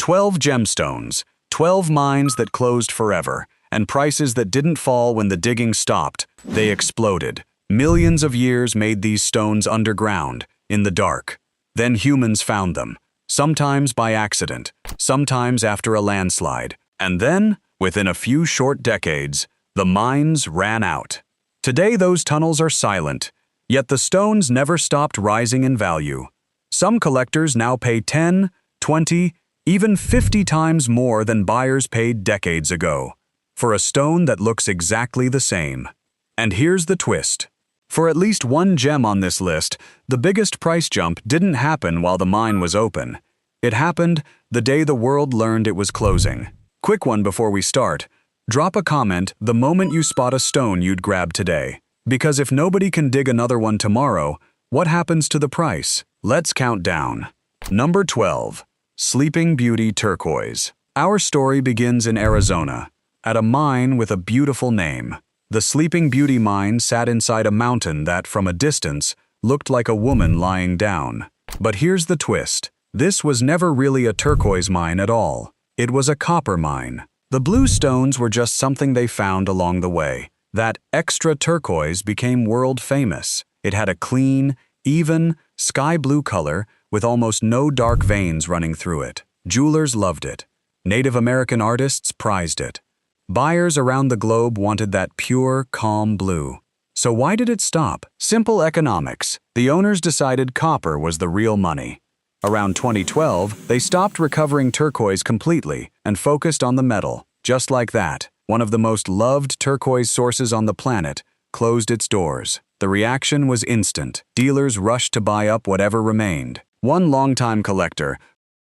12 gemstones, 12 mines that closed forever, and prices that didn't fall when the digging stopped. They exploded. Millions of years made these stones underground, in the dark. Then humans found them, sometimes by accident, sometimes after a landslide. And then, within a few short decades, the mines ran out. Today those tunnels are silent, yet the stones never stopped rising in value. Some collectors now pay 10, 20, even 50 times more than buyers paid decades ago, for a stone that looks exactly the same. And here's the twist. For at least one gem on this list, the biggest price jump didn't happen while the mine was open. It happened the day the world learned it was closing. Quick one before we start. Drop a comment the moment you spot a stone you'd grab today. Because if nobody can dig another one tomorrow, what happens to the price? Let's count down. Number 12. Sleeping Beauty Turquoise. Our story begins in Arizona, at a mine with a beautiful name. The Sleeping Beauty mine sat inside a mountain that, from a distance, looked like a woman lying down. But here's the twist. This was never really a turquoise mine at all. It was a copper mine. The blue stones were just something they found along the way. That extra turquoise became world famous. It had a clean, even, sky blue color with almost no dark veins running through it. Jewelers loved it. Native American artists prized it. Buyers around the globe wanted that pure, calm blue. So why did it stop? Simple economics. The owners decided copper was the real money. Around 2012, they stopped recovering turquoise completely and focused on the metal. Just like that, one of the most loved turquoise sources on the planet closed its doors. The reaction was instant. Dealers rushed to buy up whatever remained. One longtime collector,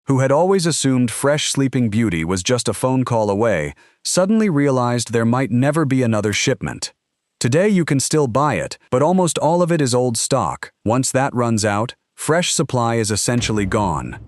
who had always assumed fresh Sleeping Beauty was just a phone call away, suddenly realized there might never be another shipment. Today you can still buy it, but almost all of it is old stock. Once that runs out, fresh supply is essentially gone.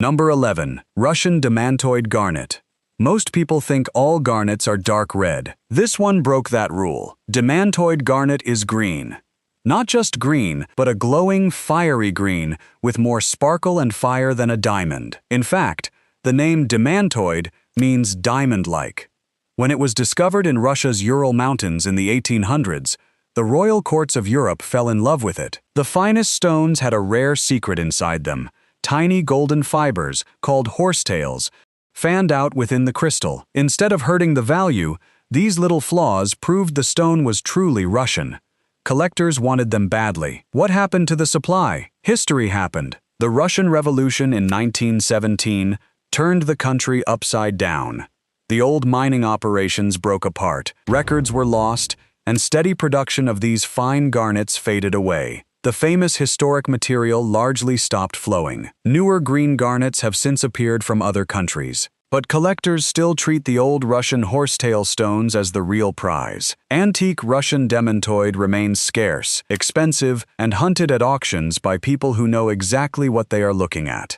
Number 11. Russian Demantoid Garnet. Most people think all garnets are dark red. This one broke that rule. Demantoid garnet is green. Not just green, but a glowing, fiery green with more sparkle and fire than a diamond. In fact, the name Demantoid means diamond-like. When it was discovered in Russia's Ural Mountains in the 1800s, the royal courts of Europe fell in love with it. The finest stones had a rare secret inside them, tiny golden fibers, called horsetails, fanned out within the crystal. Instead of hurting the value, these little flaws proved the stone was truly Russian. Collectors wanted them badly. What happened to the supply? History happened. The Russian Revolution in 1917 turned the country upside down. The old mining operations broke apart, records were lost, and steady production of these fine garnets faded away. The famous historic material largely stopped flowing. Newer green garnets have since appeared from other countries. But collectors still treat the old Russian horsetail stones as the real prize. Antique Russian Demantoid remains scarce, expensive, and hunted at auctions by people who know exactly what they are looking at.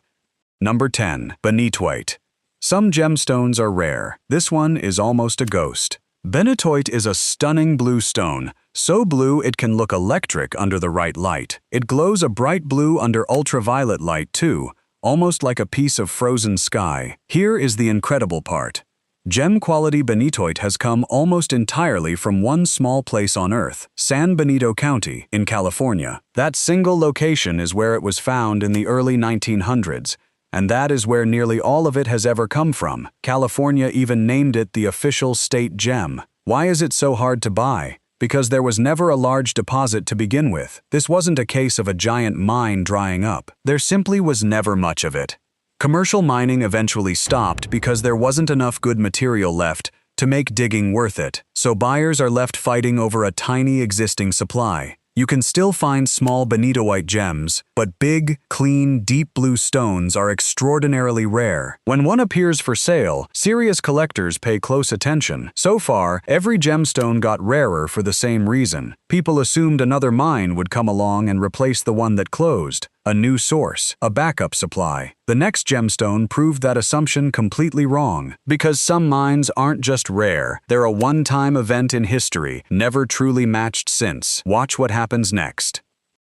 Number 10. Benitoite. Some gemstones are rare. This one is almost a ghost. Benitoite is a stunning blue stone, so blue it can look electric under the right light. It glows a bright blue under ultraviolet light too, almost like a piece of frozen sky. Here is the incredible part. Gem-quality benitoite has come almost entirely from one small place on Earth, San Benito County in California. That single location is where it was found in the early 1900s, and that is where nearly all of it has ever come from. California even named it the official state gem. Why is it so hard to buy? Because there was never a large deposit to begin with. This wasn't a case of a giant mine drying up. There simply was never much of it. Commercial mining eventually stopped because there wasn't enough good material left to make digging worth it, so buyers are left fighting over a tiny existing supply. You can still find small benitoite gems, but big, clean, deep blue stones are extraordinarily rare. When one appears for sale, serious collectors pay close attention. So far, every gemstone got rarer for the same reason. People assumed another mine would come along and replace the one that closed. A new source, a backup supply. The next gemstone proved that assumption completely wrong. Because some mines aren't just rare, they're a one-time event in history, never truly matched since. Watch what happens next.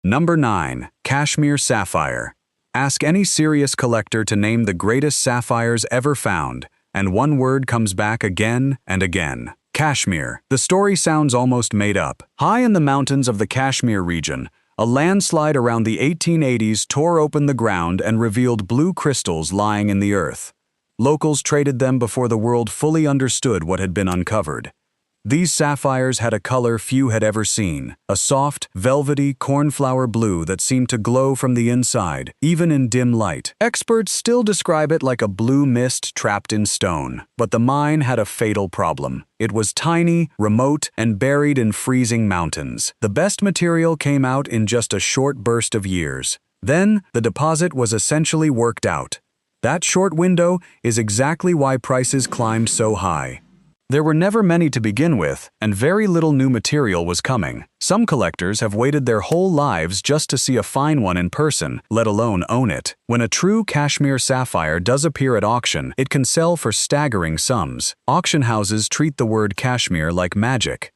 Number 9. Kashmir Sapphire. Ask any serious collector to name the greatest sapphires ever found, and one word comes back again and again. Kashmir. The story sounds almost made up. High in the mountains of the Kashmir region, a landslide around the 1880s tore open the ground and revealed blue crystals lying in the earth. Locals traded them before the world fully understood what had been uncovered. These sapphires had a color few had ever seen, a soft, velvety cornflower blue that seemed to glow from the inside, even in dim light. Experts still describe it like a blue mist trapped in stone, but the mine had a fatal problem. It was tiny, remote, and buried in freezing mountains. The best material came out in just a short burst of years. Then, the deposit was essentially worked out. That short window is exactly why prices climbed so high. There were never many to begin with, and very little new material was coming. Some collectors have waited their whole lives just to see a fine one in person, let alone own it. When a true Kashmir sapphire does appear at auction, it can sell for staggering sums. Auction houses treat the word Kashmir like magic.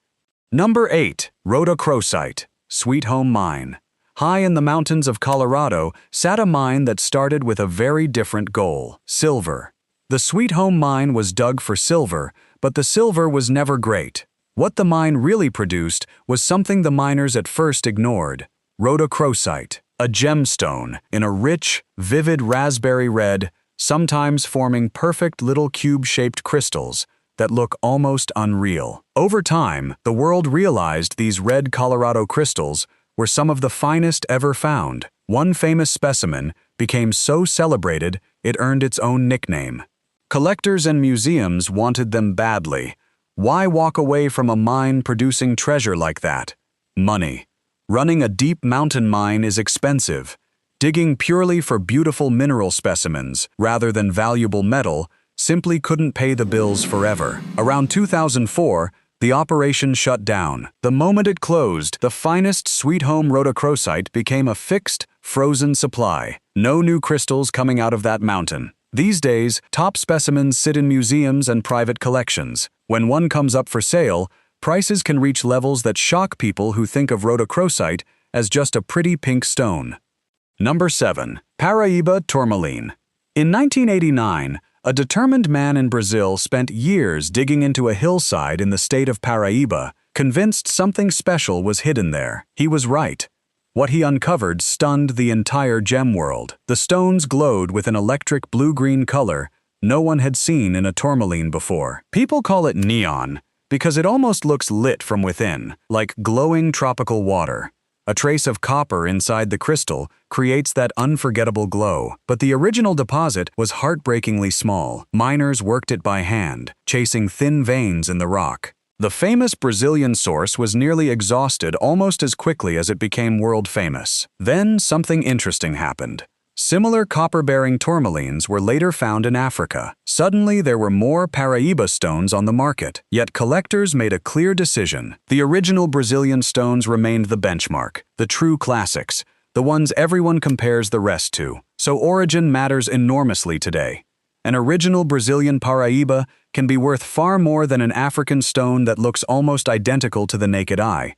Number 8. Rhodochrosite, Sweet Home Mine. High in the mountains of Colorado sat a mine that started with a very different goal: silver. The Sweet Home Mine was dug for silver, but the silver was never great. What the mine really produced was something the miners at first ignored: rhodochrosite, a gemstone in a rich, vivid raspberry red, sometimes forming perfect little cube-shaped crystals that look almost unreal. Over time, the world realized these red Colorado crystals were some of the finest ever found. One famous specimen became so celebrated it earned its own nickname. Collectors and museums wanted them badly. Why walk away from a mine producing treasure like that? Money. Running a deep mountain mine is expensive. Digging purely for beautiful mineral specimens, rather than valuable metal, simply couldn't pay the bills forever. Around 2004, the operation shut down. The moment it closed, the finest Sweet Home rhodochrosite became a fixed, frozen supply. No new crystals coming out of that mountain. These days, top specimens sit in museums and private collections. When one comes up for sale, prices can reach levels that shock people who think of rhodochrosite as just a pretty pink stone. Number 7. Paraiba Tourmaline. In 1989, a determined man in Brazil spent years digging into a hillside in the state of Paraíba, convinced something special was hidden there. He was right. What he uncovered stunned the entire gem world. The stones glowed with an electric blue-green color no one had seen in a tourmaline before. People call it neon because it almost looks lit from within, like glowing tropical water. A trace of copper inside the crystal creates that unforgettable glow, but the original deposit was heartbreakingly small. Miners worked it by hand, chasing thin veins in the rock. The famous Brazilian source was nearly exhausted almost as quickly as it became world famous. Then something interesting happened. Similar copper-bearing tourmalines were later found in Africa. Suddenly there were more Paraíba stones on the market, yet collectors made a clear decision. The original Brazilian stones remained the benchmark, the true classics, the ones everyone compares the rest to. So origin matters enormously today. An original Brazilian Paraíba can be worth far more than an African stone that looks almost identical to the naked eye.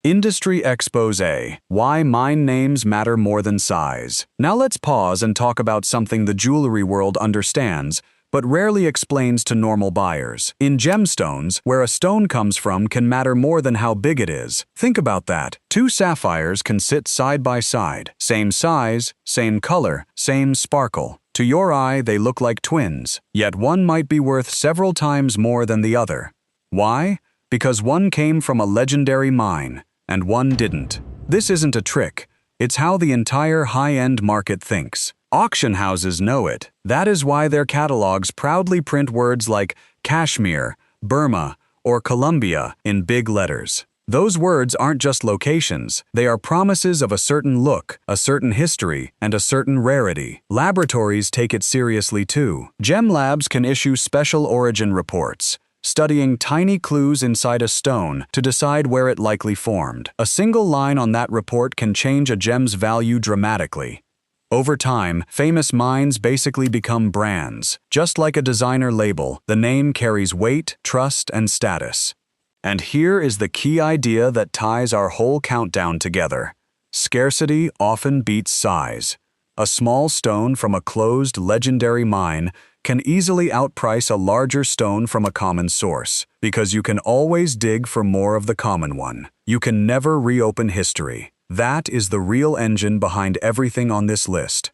Industry Exposé: Why Mine Names Matter More Than Size. Now let's pause and talk about something the jewelry world understands, but rarely explains to normal buyers. In gemstones, where a stone comes from can matter more than how big it is. Think about that. Two sapphires can sit side by side. Same size, same color, same sparkle. To your eye, they look like twins, yet one might be worth several times more than the other. Why? Because one came from a legendary mine, and one didn't. This isn't a trick. It's how the entire high-end market thinks. Auction houses know it. That is why their catalogs proudly print words like Kashmir, Burma, or Colombia in big letters. Those words aren't just locations, they are promises of a certain look, a certain history, and a certain rarity. Laboratories take it seriously too. Gem labs can issue special origin reports, studying tiny clues inside a stone to decide where it likely formed. A single line on that report can change a gem's value dramatically. Over time, famous mines basically become brands. Just like a designer label, the name carries weight, trust, and status. And here is the key idea that ties our whole countdown together. Scarcity often beats size. A small stone from a closed, legendary mine can easily outprice a larger stone from a common source, because you can always dig for more of the common one. You can never reopen history. That is the real engine behind everything on this list.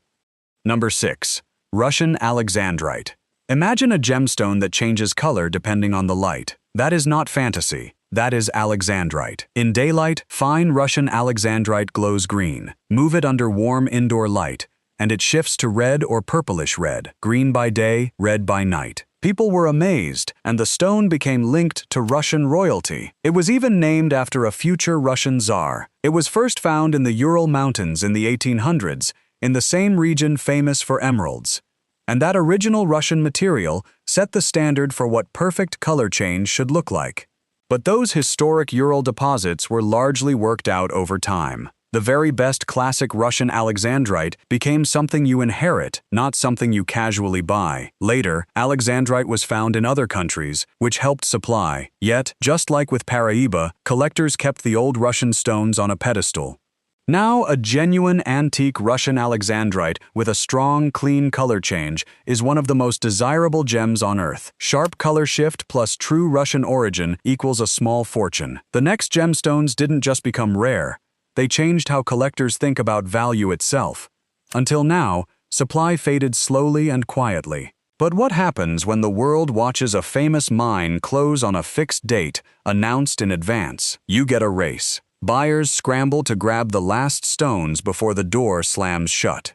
Number 6. Russian Alexandrite. Imagine a gemstone that changes color depending on the light. That is not fantasy. That is Alexandrite. In daylight, fine Russian Alexandrite glows green. Move it under warm indoor light, and it shifts to red or purplish red, green by day, red by night. People were amazed, and the stone became linked to Russian royalty. It was even named after a future Russian czar. It was first found in the Ural Mountains in the 1800s, in the same region famous for emeralds. And that original Russian material set the standard for what perfect color change should look like. But those historic Ural deposits were largely worked out over time. The very best classic Russian Alexandrite became something you inherit, not something you casually buy. Later, Alexandrite was found in other countries, which helped supply. Yet, just like with Paraíba, collectors kept the old Russian stones on a pedestal. Now, a genuine antique Russian Alexandrite with a strong, clean color change is one of the most desirable gems on Earth. Sharp color shift plus true Russian origin equals a small fortune. The next gemstones didn't just become rare. They changed how collectors think about value itself. Until now, supply faded slowly and quietly. But what happens when the world watches a famous mine close on a fixed date, announced in advance? You get a race. Buyers scramble to grab the last stones before the door slams shut.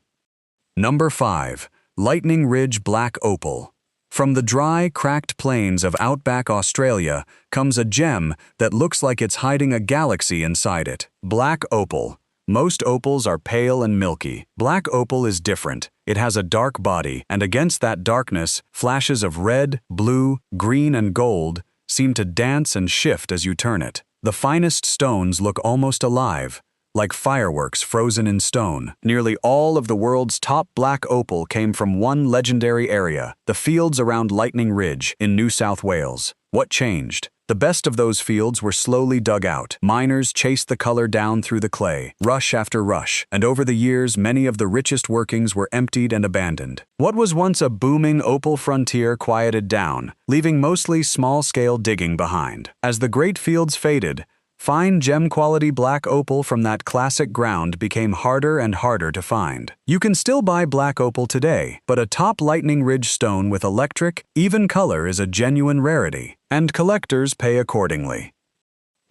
Number 5. Lightning Ridge Black Opal. From the dry, cracked plains of outback Australia comes a gem that looks like it's hiding a galaxy inside it. Black opal. Most opals are pale and milky. Black opal is different. It has a dark body, and against that darkness, flashes of red, blue, green, and gold seem to dance and shift as you turn it. The finest stones look almost alive, like fireworks frozen in stone. Nearly all of the world's top black opal came from one legendary area, the fields around Lightning Ridge in New South Wales. What changed? The best of those fields were slowly dug out. Miners chased the color down through the clay, rush after rush, and over the years many of the richest workings were emptied and abandoned. What was once a booming opal frontier quieted down, leaving mostly small-scale digging behind. As the great fields faded, fine gem-quality black opal from that classic ground became harder and harder to find. You can still buy black opal today, but a top Lightning Ridge stone with electric, even color is a genuine rarity, and collectors pay accordingly.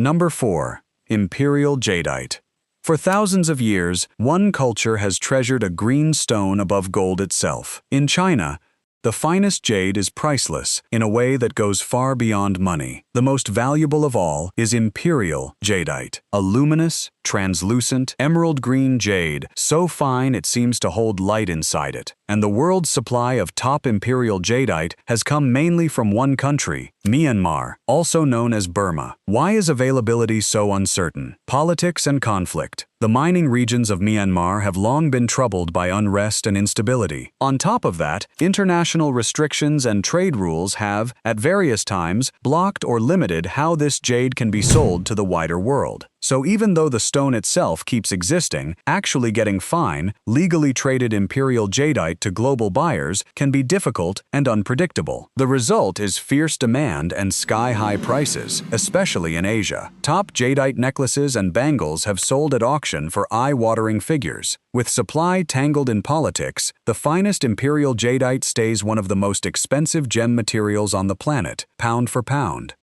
Number 4. Imperial Jadeite. For thousands of years, one culture has treasured a green stone above gold itself. In China, the finest jade is priceless in a way that goes far beyond money. The most valuable of all is Imperial Jadeite, a luminous, translucent, emerald green jade, so fine it seems to hold light inside it. And the world's supply of top Imperial Jadeite has come mainly from one country, Myanmar, also known as Burma. Why is availability so uncertain? Politics and conflict. The mining regions of Myanmar have long been troubled by unrest and instability. On top of that, international restrictions and trade rules have, at various times, blocked or limited how this jade can be sold to the wider world. So even though the stone itself keeps existing, actually getting fine, legally traded Imperial Jadeite to global buyers can be difficult and unpredictable. The result is fierce demand and sky-high prices, especially in Asia. Top jadeite necklaces and bangles have sold at auction for eye-watering figures. With supply tangled in politics, the finest Imperial Jadeite stays one of the most expensive gem materials on the planet, pound for pound.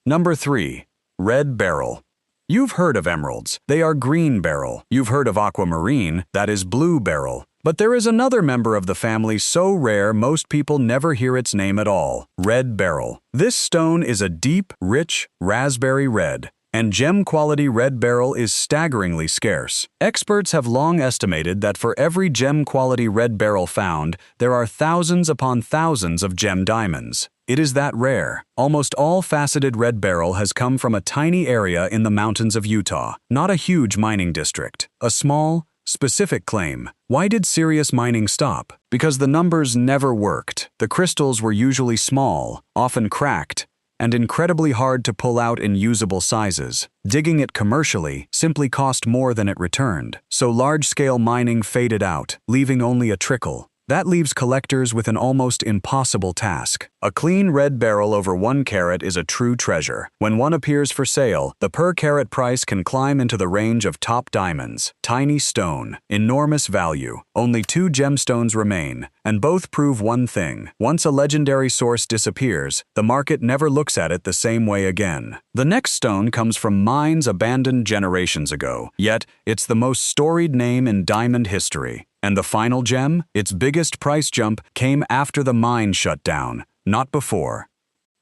Number 3. Red Beryl. You've heard of emeralds. They are green beryl. You've heard of aquamarine. That is blue beryl. But there is another member of the family so rare most people never hear its name at all. Red beryl. This stone is a deep, rich, raspberry red. And gem-quality red beryl is staggeringly scarce. Experts have long estimated that for every gem-quality red beryl found, there are thousands upon thousands of gem diamonds. It is that rare. Almost all faceted red beryl has come from a tiny area in the mountains of Utah, not a huge mining district. A small, specific claim. Why did serious mining stop? Because the numbers never worked. The crystals were usually small, often cracked, and incredibly hard to pull out in usable sizes. Digging it commercially simply cost more than it returned, so large-scale mining faded out, leaving only a trickle. That leaves collectors with an almost impossible task. A clean red beryl over 1 carat is a true treasure. When one appears for sale, the per-carat price can climb into the range of top diamonds. Tiny stone, enormous value. Only 2 gemstones remain, and both prove one thing. Once a legendary source disappears, the market never looks at it the same way again. The next stone comes from mines abandoned generations ago, yet it's the most storied name in diamond history. And the final gem? Its biggest price jump came after the mine shut down, not before.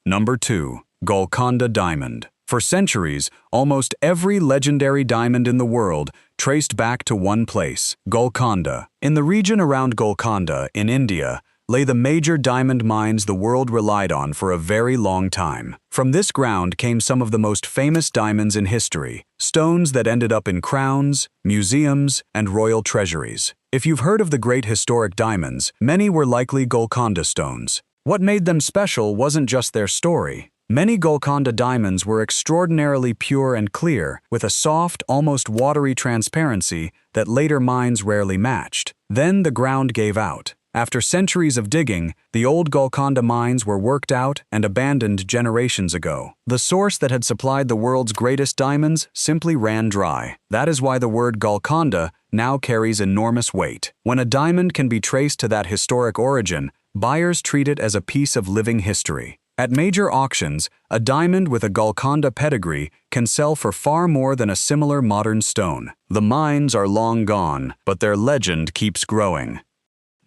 Number 2. Golconda Diamond. For centuries, almost every legendary diamond in the world traced back to one place, Golconda. In the region around Golconda, in India, lay the major diamond mines the world relied on for a very long time. From this ground came some of the most famous diamonds in history, stones that ended up in crowns, museums, and royal treasuries. If you've heard of the great historic diamonds, many were likely Golconda stones. What made them special wasn't just their story. Many Golconda diamonds were extraordinarily pure and clear, with a soft, almost watery transparency that later mines rarely matched. Then the ground gave out. After centuries of digging, the old Golconda mines were worked out and abandoned generations ago. The source that had supplied the world's greatest diamonds simply ran dry. That is why the word Golconda now carries enormous weight. When a diamond can be traced to that historic origin, buyers treat it as a piece of living history. At major auctions, a diamond with a Golconda pedigree can sell for far more than a similar modern stone. The mines are long gone, but their legend keeps growing.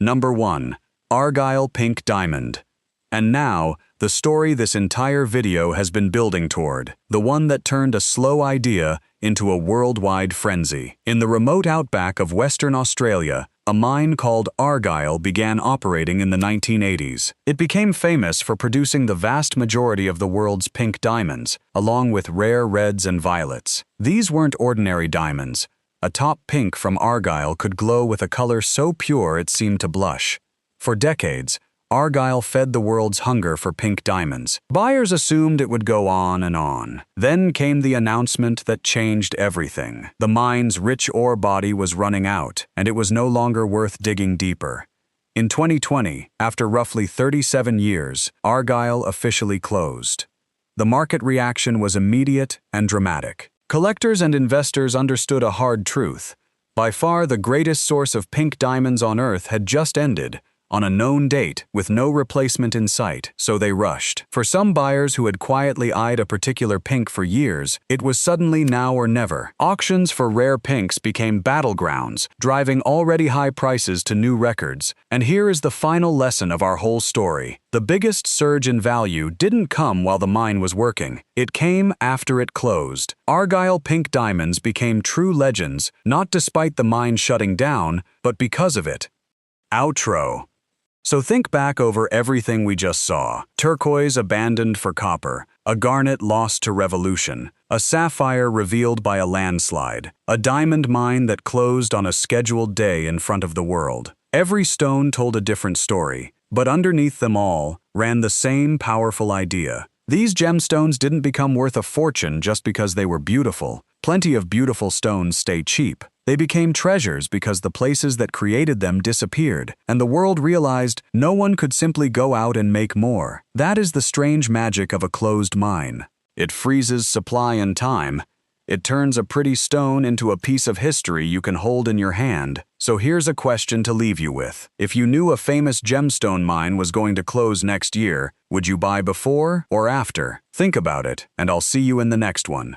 Number 1. Argyle Pink Diamond. And now, the story this entire video has been building toward, the one that turned a slow idea into a worldwide frenzy. In the remote outback of Western Australia, a mine called Argyle began operating in the 1980s. It became famous for producing the vast majority of the world's pink diamonds, along with rare reds and violets. These weren't ordinary diamonds. A top pink from Argyle could glow with a color so pure it seemed to blush. For decades, Argyle fed the world's hunger for pink diamonds. Buyers assumed it would go on and on. Then came the announcement that changed everything. The mine's rich ore body was running out, and it was no longer worth digging deeper. In 2020, after roughly 37 years, Argyle officially closed. The market reaction was immediate and dramatic. Collectors and investors understood a hard truth. By far the greatest source of pink diamonds on Earth had just ended, on a known date with no replacement in sight, so they rushed. For some buyers who had quietly eyed a particular pink for years, it was suddenly now or never. Auctions for rare pinks became battlegrounds, driving already high prices to new records. And here is the final lesson of our whole story. The biggest surge in value didn't come while the mine was working. It came after it closed. Argyle pink diamonds became true legends, not despite the mine shutting down, but because of it. Outro. So think back over everything we just saw. Turquoise abandoned for copper, a garnet lost to revolution, a sapphire revealed by a landslide, a diamond mine that closed on a scheduled day in front of the world. Every stone told a different story, but underneath them all ran the same powerful idea. These gemstones didn't become worth a fortune just because they were beautiful. Plenty of beautiful stones stay cheap. They became treasures because the places that created them disappeared, and the world realized no one could simply go out and make more. That is the strange magic of a closed mine. It freezes supply and time. It turns a pretty stone into a piece of history you can hold in your hand. So here's a question to leave you with. If you knew a famous gemstone mine was going to close next year, would you buy before or after? Think about it, and I'll see you in the next one.